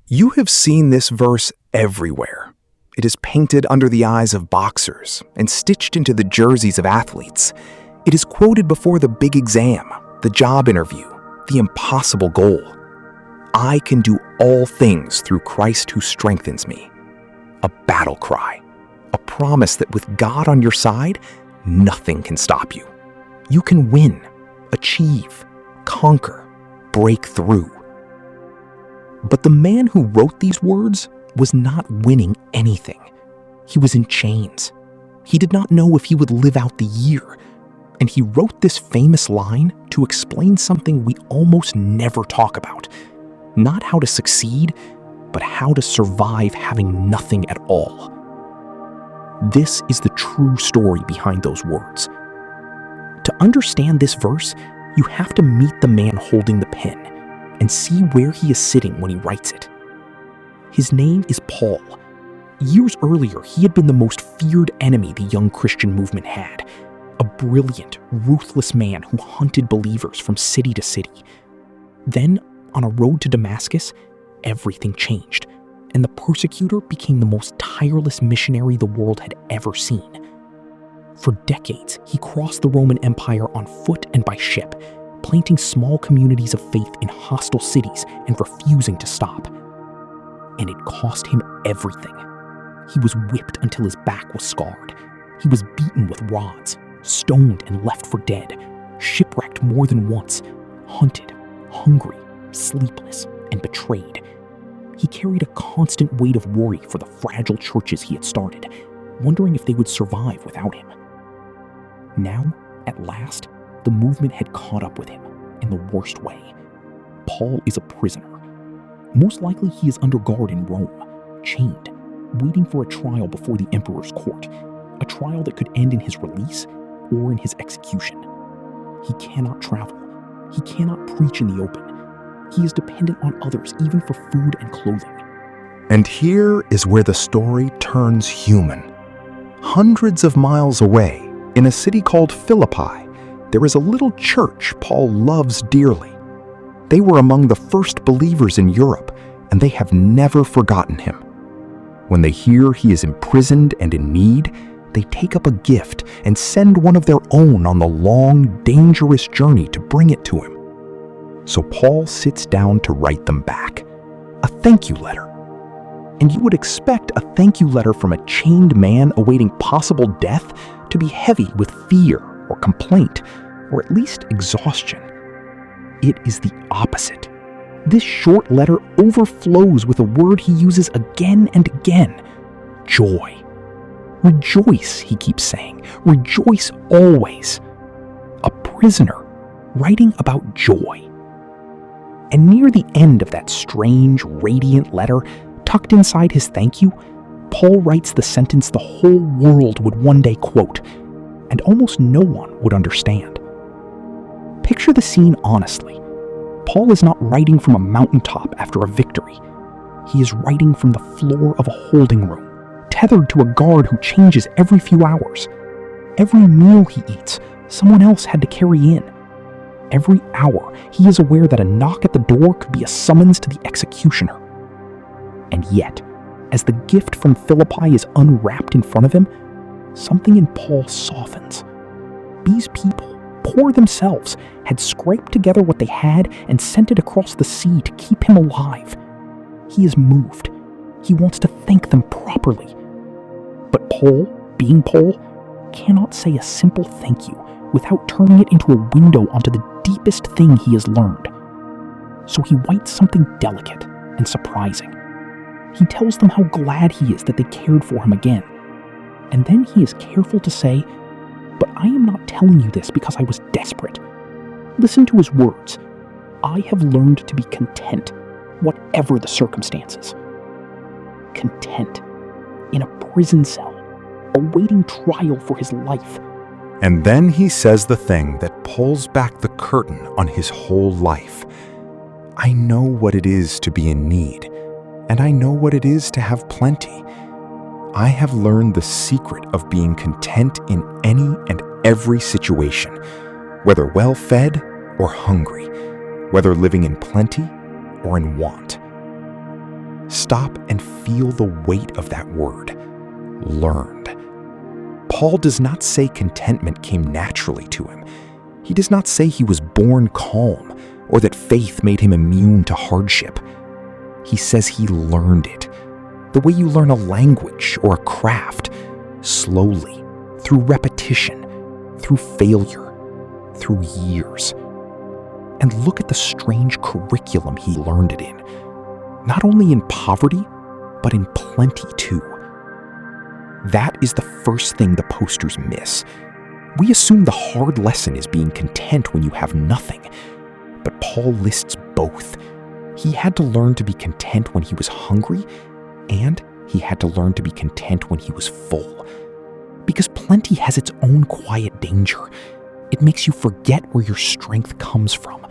You have seen this verse everywhere. It is painted under the eyes of boxers and stitched into the jerseys of athletes. It is quoted before the big exam, the job interview, the impossible goal. I can do all things through Christ who strengthens me. A battle cry, a promise that with God on your side, nothing can stop you. You can win, achieve, conquer, break through. But the man who wrote these words was not winning anything. He was in chains. He did not know if he would live out the year. And he wrote this famous line to explain something we almost never talk about. Not how to succeed, but how to survive having nothing at all. This is the true story behind those words. To understand this verse, you have to meet the man holding the pen and see where he is sitting when he writes it. His name is Paul. Years earlier, he had been the most feared enemy the young Christian movement had. A brilliant, ruthless man who hunted believers from city to city. Then, on a road to Damascus, everything changed, and the persecutor became the most tireless missionary the world had ever seen. For decades, he crossed the Roman Empire on foot and by ship, planting small communities of faith in hostile cities and refusing to stop. And it cost him everything. He was whipped until his back was scarred. He was beaten with rods, stoned and left for dead, shipwrecked more than once, hunted, hungry, sleepless, and betrayed. He carried a constant weight of worry for the fragile churches he had started, wondering if they would survive without him. Now, at last, the movement had caught up with him in the worst way. Paul is a prisoner. Most likely he is under guard in Rome, chained, waiting for a trial before the emperor's court, a trial that could end in his release or in his execution. He cannot travel. He cannot preach in the open. He is dependent on others even for food and clothing. And here is where the story turns human. Hundreds of miles away, in a city called Philippi, there is a little church Paul loves dearly. They were among the first believers in Europe, and they have never forgotten him. When they hear he is imprisoned and in need, they take up a gift and send one of their own on the long, dangerous journey to bring it to him. So Paul sits down to write them back, a thank you letter. And you would expect a thank you letter from a chained man awaiting possible death to be heavy with fear or complaint, or at least exhaustion. It is the opposite. This short letter overflows with a word he uses again and again: joy. Rejoice, he keeps saying. Rejoice always. A prisoner writing about joy. And near the end of that strange, radiant letter, tucked inside his thank you, Paul writes the sentence the whole world would one day quote, and almost no one would understand. Picture the scene honestly. Paul is not writing from a mountaintop after a victory. He is writing from the floor of a holding room, tethered to a guard who changes every few hours. Every meal he eats, someone else had to carry in. Every hour, he is aware that a knock at the door could be a summons to the executioner. And yet, as the gift from Philippi is unwrapped in front of him, something in Paul softens. These people, poor themselves, had scraped together what they had and sent it across the sea to keep him alive. He is moved. He wants to thank them properly. But Paul, being Paul, cannot say a simple thank you without turning it into a window onto the deepest thing he has learned. So he writes something delicate and surprising. He tells them how glad he is that they cared for him again. And then he is careful to say, "But I am not telling you this because I was desperate." Listen to his words. "I have learned to be content, whatever the circumstances." Content. In a prison cell, awaiting trial for his life. And then he says the thing that pulls back the curtain on his whole life. I know what it is to be in need, and I know what it is to have plenty. I have learned the secret of being content in any and every situation, whether well-fed or hungry, whether living in plenty or in want. Stop and feel the weight of that word, learned. Paul does not say contentment came naturally to him. He does not say he was born calm or that faith made him immune to hardship. He says he learned it, the way you learn a language or a craft, slowly, through repetition, through failure, through years. And look at the strange curriculum he learned it in, not only in poverty, but in plenty too. That is the first thing the posters miss. We assume the hard lesson is being content when you have nothing, but Paul lists both. He had to learn to be content when he was hungry, and he had to learn to be content when he was full. Because plenty has its own quiet danger. It makes you forget where your strength comes from.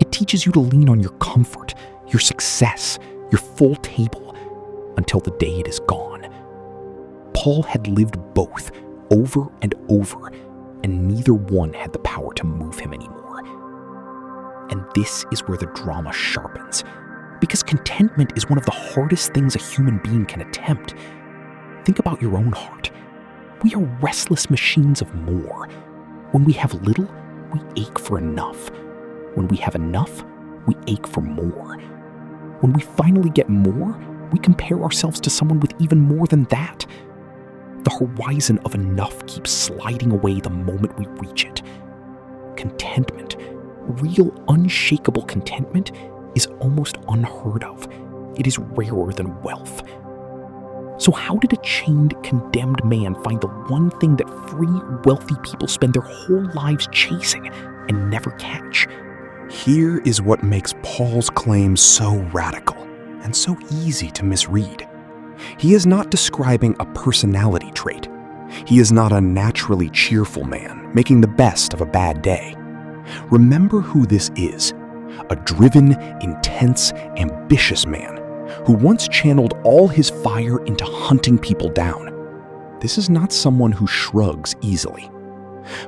It teaches you to lean on your comfort, your success, your full table, until the day it is gone. Paul had lived both over and over, and neither one had the power to move him anymore. And this is where the drama sharpens, because contentment is one of the hardest things a human being can attempt. Think about your own heart. We are restless machines of more. When we have little, we ache for enough. When we have enough, we ache for more. When we finally get more, we compare ourselves to someone with even more than that. The horizon of enough keeps sliding away the moment we reach it. Contentment, real unshakable contentment, is almost unheard of. It is rarer than wealth. So how did a chained, condemned man find the one thing that free, wealthy people spend their whole lives chasing and never catch? Here is what makes Paul's claim so radical and so easy to misread. He is not describing a personality trait. He is not a naturally cheerful man making the best of a bad day. Remember who this is: a driven, intense, ambitious man who once channeled all his fire into hunting people down. This is not someone who shrugs easily.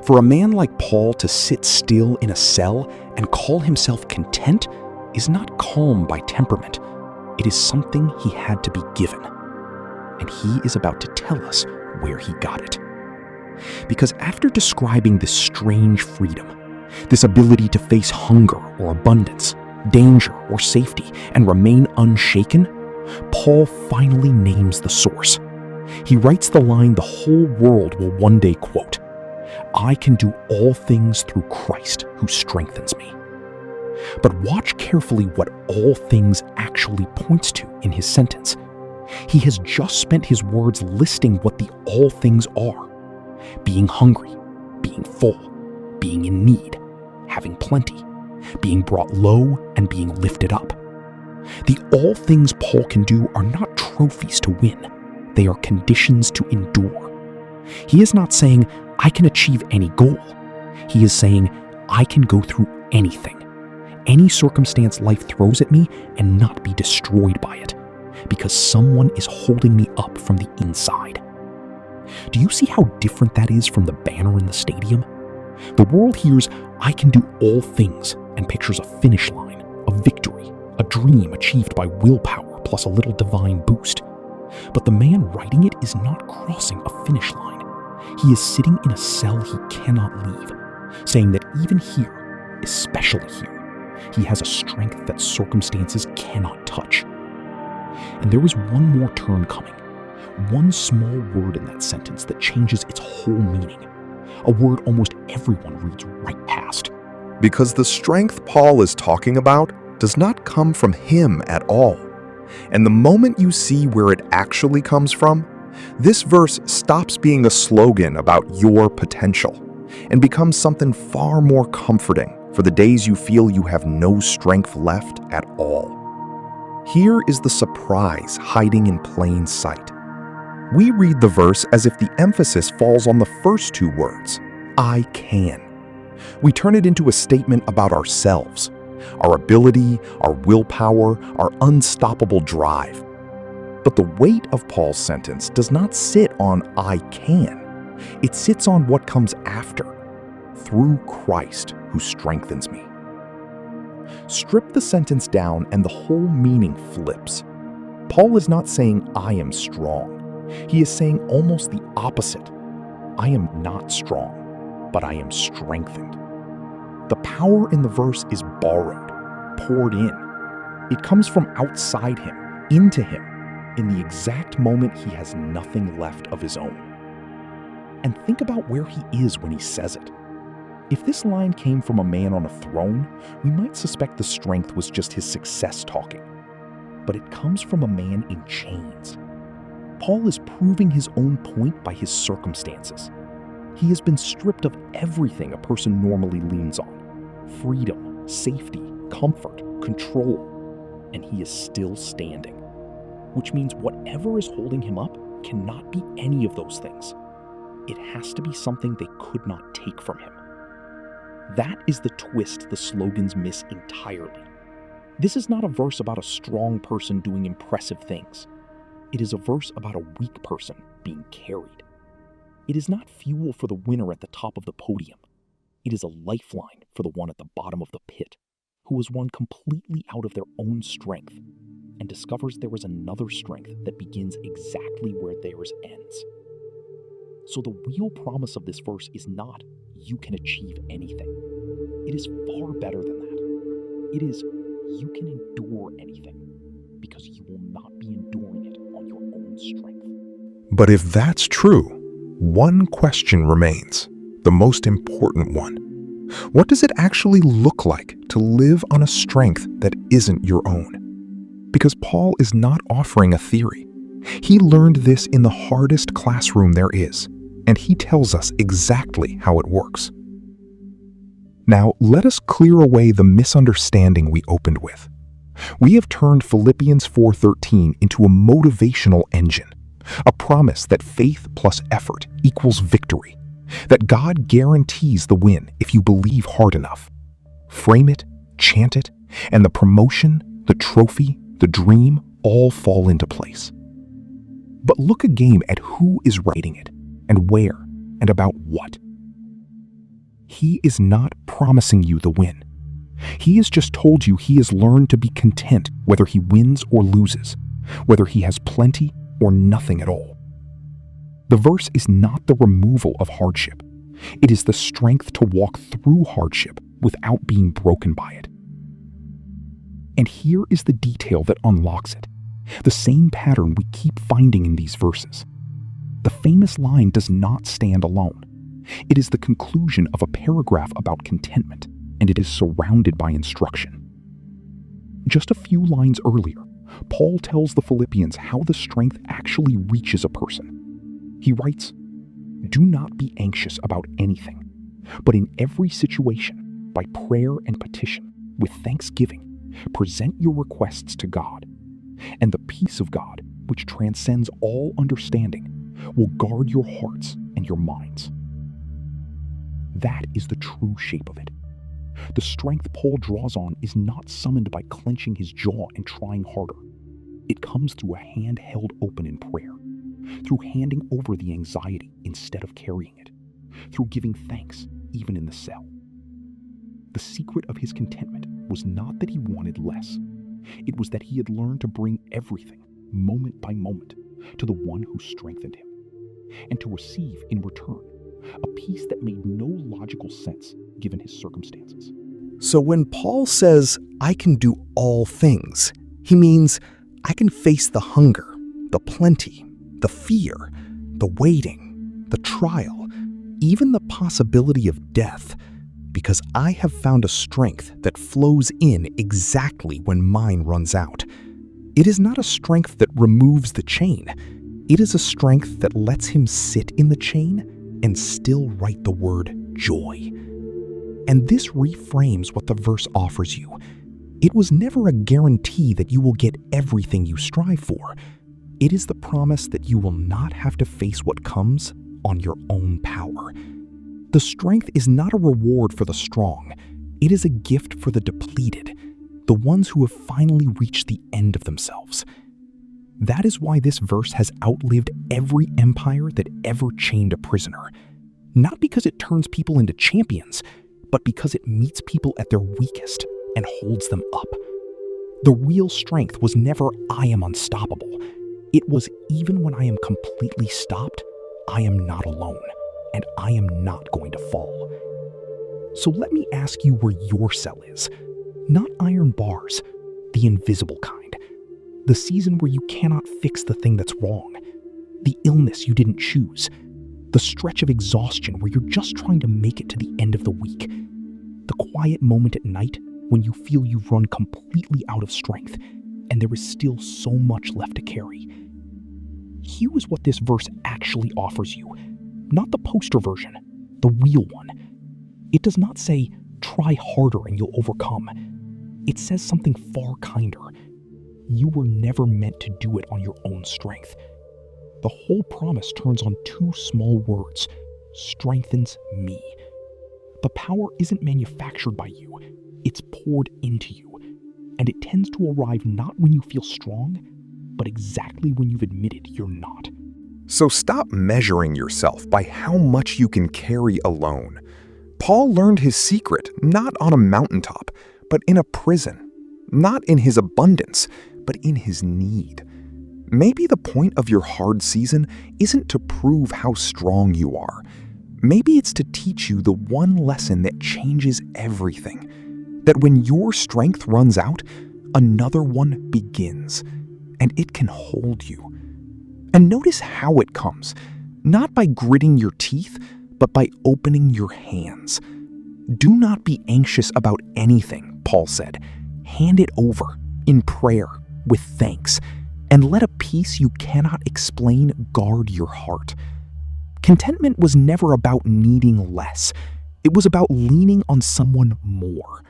For a man like Paul to sit still in a cell and call himself content is not calm by temperament. It is something he had to be given. And he is about to tell us where he got it. Because after describing this strange freedom, this ability to face hunger or abundance, danger or safety, and remain unshaken, Paul finally names the source. He writes the line the whole world will one day quote: "I can do all things through Christ who strengthens me." But watch carefully what all things actually points to in his sentence. He has just spent his words listing what the all things are: being hungry, being full, being in need, having plenty, being brought low and being lifted up. The all things Paul can do are not trophies to win. They are conditions to endure. He is not saying, I can achieve any goal. He is saying, I can go through anything, any circumstance life throws at me, and not be destroyed by it, because someone is holding me up from the inside. Do you see how different that is from the banner in the stadium? The world hears, I can do all things, and pictures a finish line, a victory, a dream achieved by willpower plus a little divine boost. But the man writing it is not crossing a finish line. He is sitting in a cell he cannot leave, saying that even here, especially here, he has a strength that circumstances cannot touch. And there is one more turn coming, one small word in that sentence that changes its whole meaning, a word almost everyone reads right past. Because the strength Paul is talking about does not come from him at all. And the moment you see where it actually comes from, this verse stops being a slogan about your potential and becomes something far more comforting for the days you feel you have no strength left at all. Here is the surprise hiding in plain sight. We read the verse as if the emphasis falls on the first two words, I can. We turn it into a statement about ourselves, our ability, our willpower, our unstoppable drive. But the weight of Paul's sentence does not sit on I can. It sits on what comes after, through Christ who strengthens me. Strip the sentence down and the whole meaning flips. Paul is not saying, I am strong. He is saying almost the opposite. I am not strong, but I am strengthened. The power in the verse is borrowed, poured in. It comes from outside him, into him, in the exact moment he has nothing left of his own. And think about where he is when he says it. If this line came from a man on a throne, we might suspect the strength was just his success talking. But it comes from a man in chains. Paul is proving his own point by his circumstances. He has been stripped of everything a person normally leans on: freedom, safety, comfort, control, and he is still standing. Which means whatever is holding him up cannot be any of those things. It has to be something they could not take from him. That is the twist the slogans miss entirely. This is not a verse about a strong person doing impressive things. It is a verse about a weak person being carried. It is not fuel for the winner at the top of the podium. It is a lifeline for the one at the bottom of the pit, who has won completely out of their own strength and discovers there is another strength that begins exactly where theirs ends. So the real promise of this verse is not, you can achieve anything. It is far better than that. It is, you can endure anything, because you will not be enduring it on your own strength. But if that's true, one question remains, the most important one. What does it actually look like to live on a strength that isn't your own? Because Paul is not offering a theory. He learned this in the hardest classroom there is, and he tells us exactly how it works. Now, let us clear away the misunderstanding we opened with. We have turned Philippians 4:13 into a motivational engine, a promise that faith plus effort equals victory, that God guarantees the win if you believe hard enough. Frame it, chant it, and the promotion, the trophy, the dream all fall into place. But look again at who is writing it, and where, and about what. He is not promising you the win. He has just told you he has learned to be content whether he wins or loses, whether he has plenty or nothing at all. The verse is not the removal of hardship. It is the strength to walk through hardship without being broken by it. And here is the detail that unlocks it, the same pattern we keep finding in these verses. The famous line does not stand alone. It is the conclusion of a paragraph about contentment, and it is surrounded by instruction. Just a few lines earlier, Paul tells the Philippians how the strength actually reaches a person. He writes, "Do not be anxious about anything, but in every situation, by prayer and petition, with thanksgiving, present your requests to God, and the peace of God, which transcends all understanding, will guard your hearts and your minds." That is the true shape of it. The strength Paul draws on is not summoned by clenching his jaw and trying harder. It comes through a hand held open in prayer, through handing over the anxiety instead of carrying it, through giving thanks even in the cell. The secret of his contentment was not that he wanted less. It was that he had learned to bring everything, moment by moment, to the one who strengthened him, and to receive in return a peace that made no logical sense given his circumstances. So when Paul says, I can do all things, he means I can face the hunger, the plenty, the fear, the waiting, the trial, even the possibility of death, because I have found a strength that flows in exactly when mine runs out. It is not a strength that removes the chain. It is a strength that lets him sit in the chain and still write the word joy. And this reframes what the verse offers you. It was never a guarantee that you will get everything you strive for. It is the promise that you will not have to face what comes on your own power. The strength is not a reward for the strong. It is a gift for the depleted, the ones who have finally reached the end of themselves. That is why this verse has outlived every empire that ever chained a prisoner. Not because it turns people into champions, but because it meets people at their weakest and holds them up. The real strength was never, I am unstoppable. It was, even when I am completely stopped, I am not alone, and I am not going to fall. So let me ask you where your cell is. Not iron bars, the invisible kind. The season where you cannot fix the thing that's wrong. The illness you didn't choose. The stretch of exhaustion where you're just trying to make it to the end of the week. The quiet moment at night when you feel you've run completely out of strength and there is still so much left to carry. Here is what this verse actually offers you. Not the poster version, the real one. It does not say, try harder and you'll overcome. It says something far kinder. You were never meant to do it on your own strength. The whole promise turns on two small words: strengthens me. The power isn't manufactured by you, it's poured into you. And it tends to arrive not when you feel strong, but exactly when you've admitted you're not. So stop measuring yourself by how much you can carry alone. Paul learned his secret not on a mountaintop, but in a prison. Not in his abundance, but in his need. Maybe the point of your hard season isn't to prove how strong you are. Maybe it's to teach you the one lesson that changes everything. That when your strength runs out, another one begins, and it can hold you. And notice how it comes, not by gritting your teeth, but by opening your hands. Do not be anxious about anything, Paul said. Hand it over in prayer with thanks, and let a peace you cannot explain guard your heart. Contentment was never about needing less. It was about leaning on someone more.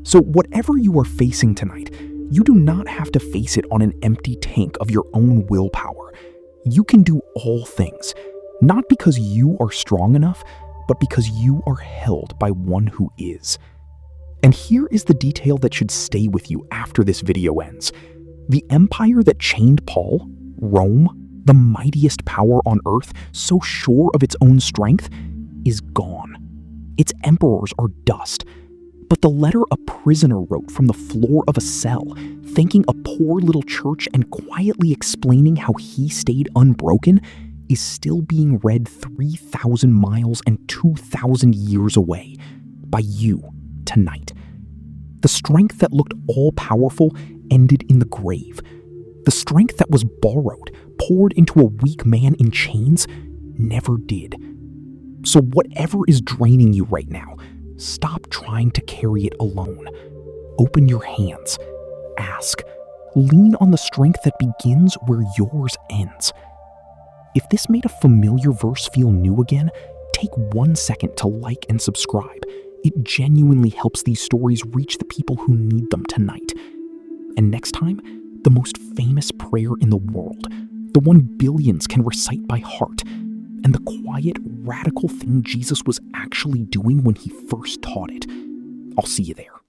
So whatever you are facing tonight, you do not have to face it on an empty tank of your own willpower. You can do all things, not because you are strong enough, but because you are held by one who is. And here is the detail that should stay with you after this video ends. The empire that chained Paul, Rome, the mightiest power on earth, so sure of its own strength, is gone. Its emperors are dust. But the letter a prisoner wrote from the floor of a cell, thanking a poor little church and quietly explaining how he stayed unbroken, is still being read 3,000 miles and 2,000 years away by you tonight. The strength that looked all-powerful ended in the grave. The strength that was borrowed, poured into a weak man in chains, never did. So whatever is draining you right now, stop trying to carry it alone. Open your hands. Ask. Lean on the strength that begins where yours ends. If this made a familiar verse feel new again, take 1 second to like and subscribe. It genuinely helps these stories reach the people who need them tonight. And next time, the most famous prayer in the world, the one billions can recite by heart, and the quiet, radical thing Jesus was actually doing when he first taught it. I'll see you there.